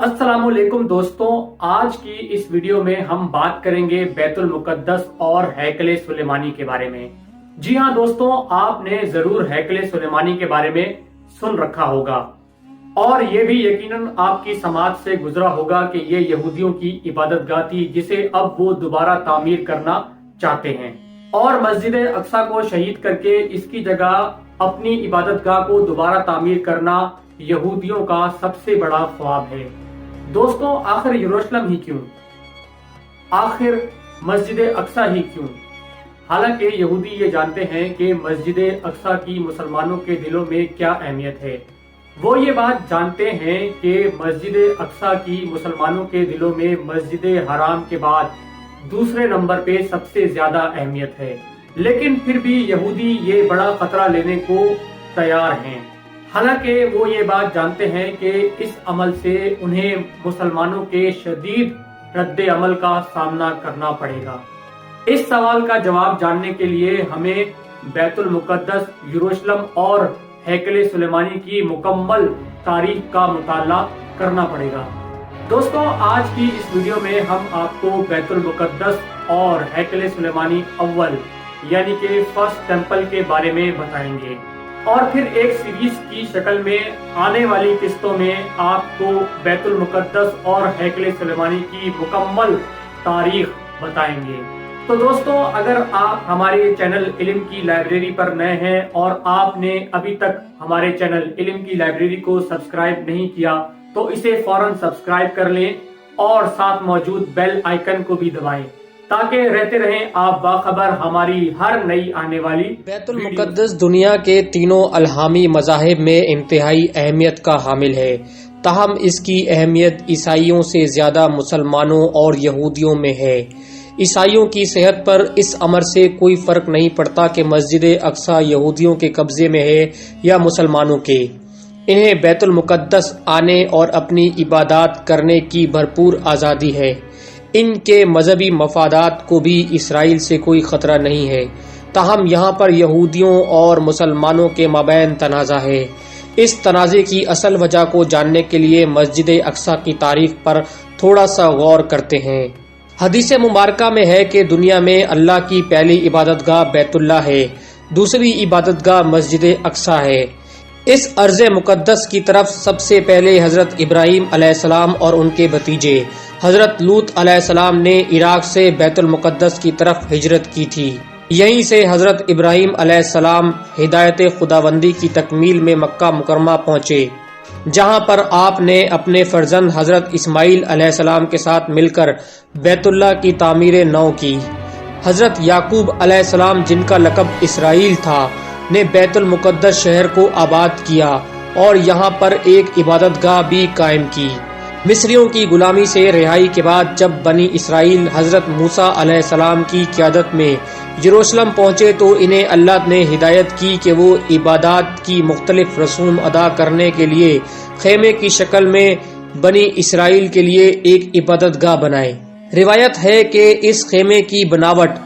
अस्सलाम वालेकुम दोस्तों, आज की इस वीडियो में हम बात करेंगे बैतुल मुकद्दस और हैकले सुलेमानी के बारे में। जी हाँ दोस्तों, आपने जरूर हैकले सुलेमानी के बारे में सुन रखा होगा और ये भी यकीनन आपकी समाज से गुजरा होगा कि ये यहूदियों की इबादतगाह थी जिसे अब वो दोबारा तामीर करना चाहते हैं और मस्जिद अक्सा को शहीद करके इसकी जगह अपनी इबादतगाह को दोबारा तामीर करना यहूदियों का सबसे बड़ा ख्वाब है। दोस्तों, आखिर यरूशलेम ही क्यों, आखिर मस्जिद अक्सा ही क्यों? हालांकि यहूदी ये जानते हैं कि मस्जिद अक्सा की मुसलमानों के दिलों में क्या अहमियत है। वो ये बात जानते हैं कि मस्जिद अक्सा की मुसलमानों के दिलों में मस्जिद हराम के बाद दूसरे नंबर पे सबसे ज्यादा अहमियत है, लेकिन फिर भी यहूदी ये बड़ा खतरा लेने को तैयार हैं। हालांकि वो ये बात जानते हैं कि इस अमल से उन्हें मुसलमानों के शदीद रद्द अमल का सामना करना पड़ेगा। इस सवाल का जवाब जानने के लिए हमें बैतुल मुकद्दस, यरूशलेम और हैकले सुलेमानी की मुकम्मल तारीख का मुताला करना पड़ेगा। दोस्तों, आज की इस वीडियो में हम आपको बैतुल मुकद्दस और हैकले सुलेमानी अव्वल यानी कि फर्स्ट टेम्पल के बारे में बताएंगे और फिर एक सीरीज की शक्ल में आने वाली किस्तों में आपको बैतुल मुकद्दस और हैकले सुलेमानी की मुकम्मल तारीख बताएंगे। तो दोस्तों, अगर आप हमारे चैनल इल्म की लाइब्रेरी पर नए हैं और आपने अभी तक हमारे चैनल इल्म की लाइब्रेरी को सब्सक्राइब नहीं किया तो इसे फौरन सब्सक्राइब कर लें और साथ मौजूद बेल आइकन को भी दबाएं ताकि रहते रहें आप बाखबर हमारी हर नई आने वाली। बैतुल मुकद्दस दुनिया के तीनों अलहामी मज़ाहिब में इंतहाई अहमियत का हामिल है, ताहम इसकी अहमियत ईसाइयों से ज्यादा मुसलमानों और यहूदियों में है। ईसाइयों की सेहत पर इस अमर से कोई फर्क नहीं पड़ता कि मस्जिद अक्सा यहूदियों के कब्जे में है या मुसलमानों के। इन्हें बैतुल मुकद्दस आने और अपनी इबादत करने की भरपूर आज़ादी है। इनके मजहबी मफादात को भी इसराइल से कोई खतरा नहीं है, ताहम यहाँ पर यहूदियों और मुसलमानों के माबैन तनाज़ा है। इस तनाज़े की असल वजह को जानने के लिए मस्जिद अक्सा की तारीख पर थोड़ा सा गौर करते हैं। हदीस मुबारका में है कि दुनिया में अल्लाह की पहली इबादतगाह बैतुल्लाह है, दूसरी इबादतगाह मस्जिद अक्सा है। इस अर्ज़ मुकद्दस की तरफ सबसे पहले हज़रत इब्राहीम अलैहिस्सलाम और उनके भतीजे हज़रत लूत अलैहिस्सलाम ने इराक से बैतुल मुकद्दस की तरफ हिजरत की थी। यहीं से हज़रत इब्राहीम अलैहिस्सलाम हिदायत खुदावंदी की तकमील में मक्का मुकरमा पहुँचे, जहाँ पर आपने अपने फर्जंद हज़रत इस्माइल अलैहिस्सलाम के साथ मिलकर बैतुल्लाह की तामीर नौ की। हज़रत याकूब अलैहिस्सलाम, जिनका लक़ब इसराइल था, ने बैतुल मुकद्दस शहर को आबाद किया और यहाँ पर एक इबादतगाह भी कायम की। मिस्रियों की गुलामी से रिहाई के बाद जब बनी इसराइल हज़रत मूसा अलैहिस्सलाम की क़यादत में यरूशलेम पहुँचे तो इन्हें अल्लाह ने हिदायत की कि वो इबादत की मुख्तलिफ रसूम अदा करने के लिए खेमे की शक्ल में बनी इसराइल के लिए एक इबादतगाह बनाए। रिवायत है कि इस खेमे की बनावट,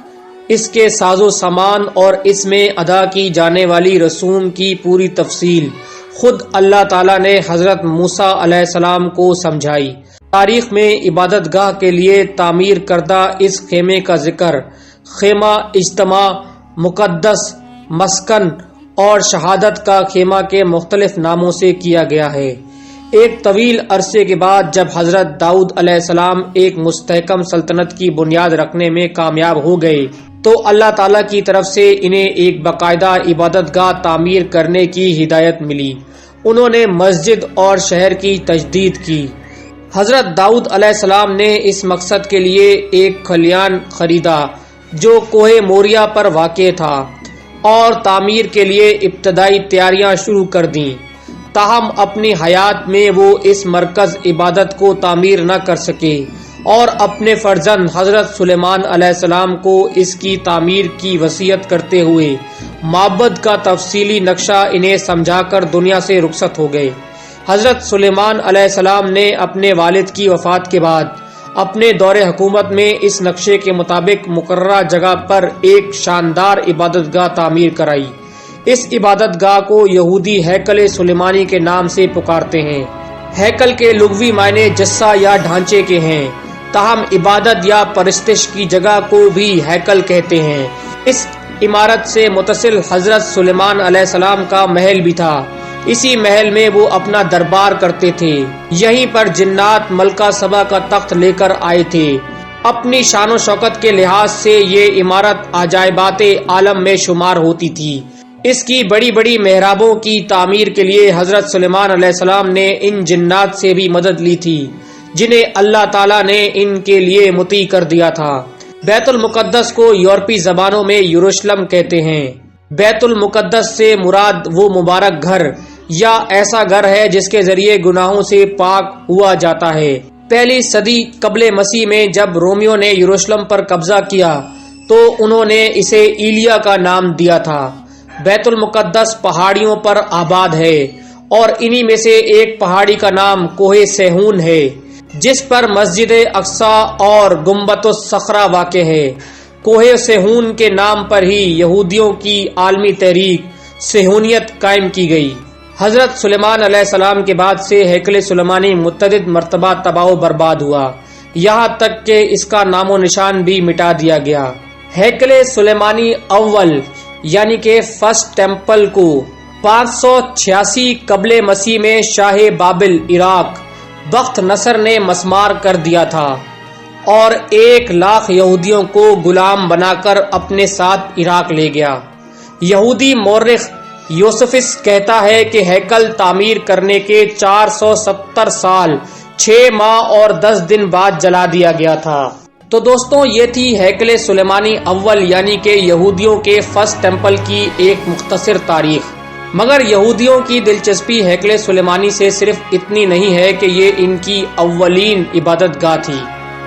इसके साजो सामान और इसमें अदा की जाने वाली रसूम की पूरी तफसील खुद अल्लाह ताला ने हज़रत मूसा अलैहिस्सलाम को समझाई। तारीख में इबादतगाह के लिए तामीर करदा इस खेमे का जिक्र खेमा, इज्तमा, मुकद्दस, मस्कन और शहादत का खेमा के मुख्तलिफ नामों से किया गया है। एक तवील अरसे के बाद जब हज़रत दाऊद अलैहिस्सलाम एक मुस्तहकम सल्तनत की बुनियाद रखने में कामयाब हो गए तो अल्लाह ताला की तरफ से इन्हें एक बाकायदा इबादतगाह तामीर करने की हिदायत मिली। उन्होंने मस्जिद और शहर की तजदीद की। हज़रत दाऊद अलैहिस्सलाम ने इस मकसद के लिए एक खलियान खरीदा जो कोहे मोरिया पर वाक़े था और तामीर के लिए इब्तदाई तैयारियां शुरू कर दी। ताहम अपनी हयात में वो इस मरकज़ इबादत को तामीर न कर सके और अपने फर्जंद हज़रत सुलेमान अलैहिस्सलाम को इसकी तामीर की वसीयत करते हुए माबद का तफसीली नक्शा इन्हें समझाकर दुनिया से रुखसत हो गए। हज़रत सुलेमान अलैहिस्सलाम ने अपने वालिद की वफ़ात के बाद अपने दौरे हुकूमत में इस नक्शे के मुताबिक मुकर्ररा जगह पर एक शानदार इबादतगाह तामीर कराई। इस इबादतगाह को यहूदी हैकले सुलेमानी के नाम से पुकारते हैं। ہیکل کے لغوی معنی جسہ یا ڈھانچے کے ہیں، تاہم عبادت یا پرستش کی جگہ کو بھی ہیکل کہتے ہیں۔ اس عمارت سے متصل حضرت سلیمان علیہ السلام کا محل بھی تھا۔ اسی محل میں وہ اپنا دربار کرتے تھے۔ یہیں پر جنات ملکہ سبا کا تخت لے کر آئے تھے۔ اپنی شان و شوکت کے لحاظ سے یہ عمارت عجائبات عالم میں شمار ہوتی تھی۔ اس کی بڑی بڑی محرابوں کی تعمیر کے لیے حضرت سلیمان علیہ السلام نے ان جنات سے بھی مدد لی تھی، جنہیں اللہ تعالیٰ نے ان کے لیے مطیع کر دیا تھا۔ بیت المقدس کو یورپی زبانوں میں یروشلم کہتے ہیں۔ بیت المقدس سے مراد وہ مبارک گھر یا ایسا گھر ہے جس کے ذریعے گناہوں سے پاک ہوا جاتا ہے۔ پہلی صدی قبل مسیح میں جب رومیوں نے یروشلم پر قبضہ کیا تو انہوں نے اسے ایلیا کا نام دیا تھا۔ بیت المقدس پہاڑیوں پر آباد ہے اور انہی میں سے ایک پہاڑی کا نام کوہ سیہون ہے، جس پر مسجد اقصی اور گنبد الصخرہ واقع ہے۔ کوہ سیہون کے نام پر ہی یہودیوں کی عالمی تحریک صہیونیت قائم کی گئی۔ حضرت سلیمان علیہ السلام کے بعد سے ہیکل سلیمانی متعدد مرتبہ تباہ و برباد ہوا، یہاں تک کہ اس کا نام و نشان بھی مٹا دیا گیا۔ ہیکل سلیمانی اول یعنی کہ فرسٹ ٹیمپل کو 586 قبل مسیح میں شاہ بابل عراق بخت نصر نے مسمار کر دیا تھا اور 1,00,000 یہودیوں کو غلام بنا کر اپنے ساتھ عراق لے گیا۔ یہودی مورخ یوسفس کہتا ہے کہ ہیکل تعمیر کرنے کے 470 سال 6 ماہ اور 10 دن بعد جلا دیا گیا تھا۔ تو دوستوں، یہ تھی ہیکل سلیمانی اول یعنی کہ یہودیوں کے فرسٹ ٹیمپل کی ایک مختصر تاریخ۔ مگر یہودیوں کی دلچسپی ہیکل سلیمانی سے صرف اتنی نہیں ہے کہ یہ ان کی اولین عبادت گاہ تھی،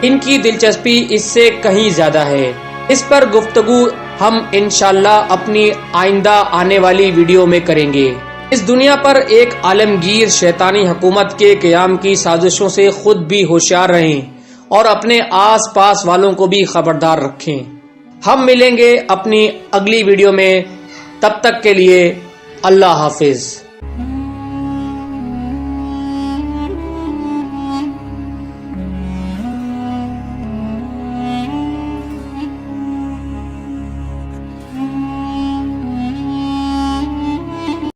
ان کی دلچسپی اس سے کہیں زیادہ ہے۔ اس پر گفتگو ہم انشاءاللہ اپنی آئندہ آنے والی ویڈیو میں کریں گے۔ اس دنیا پر ایک عالمگیر شیطانی حکومت کے قیام کی سازشوں سے خود بھی ہوشیار رہیں اور اپنے آس پاس والوں کو بھی خبردار رکھیں۔ ہم ملیں گے اپنی اگلی ویڈیو میں، تب تک کے لیے اللہ حافظ۔